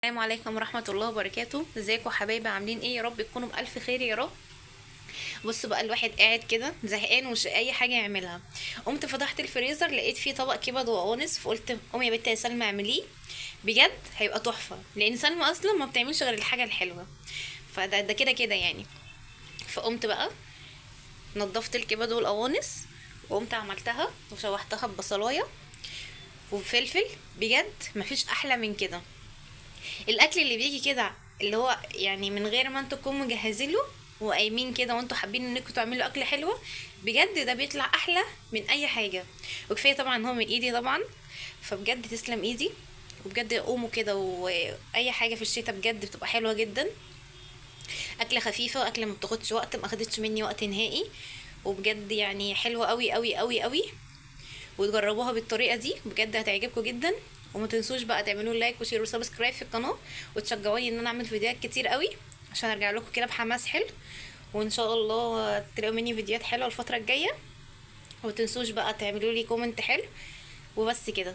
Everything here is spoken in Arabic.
السلام عليكم ورحمة الله وبركاته. ازيكم حبايبي؟ عاملين ايه؟ يا رب تكونوا بألف خير يا رب. بصوا بقى، الواحد قاعد كده زهقان ومش اي حاجة يعملها. قمت فتحت الفريزر لقيت فيه طبق كبد وقوانص، فقلت قومي يا بنتي يا سلمى اعمليه، بجد هيبقى تحفة، لان سلمى اصلا ما بتعملش غير الحاجة الحلوة. فده كده كده يعني. فقمت بقى نضفت الكبد والقوانص، وقمت عملتها وشوحتها ببصلايه وفلفل. بجد مفيش احلى من كده. الاكل اللي بيجي كده، اللي هو يعني من غير ما انتوا تكونوا مجهزين له وقايمين كده وانتوا حابين انكم تعملوا اكل حلوه، بجد ده بيطلع احلى من اي حاجه. وكفايه طبعا هو من ايدي طبعا، فبجد تسلم ايدي. وبجد قوموا كده، واي حاجه في الشتاء بجد بتبقى حلوه جدا. اكله خفيفه واكله ما بتاخدش وقت، ما اخدتش مني وقت نهائي، وبجد يعني حلوه قوي قوي قوي قوي. وتجربوها بالطريقه دي بجد هتعجبكم جدا. وما تنسوش بقى تعملوا لايك وشير وسبسكرايب في القناه، وتشجعوني ان انا اعمل فيديوهات كتير قوي عشان ارجع لكم كده بحماس حلو. وان شاء الله تلاقوا مني فيديوهات حلوه الفتره الجايه. وما تنسوش بقى تعملوا لي كومنت حلو. وبس كده.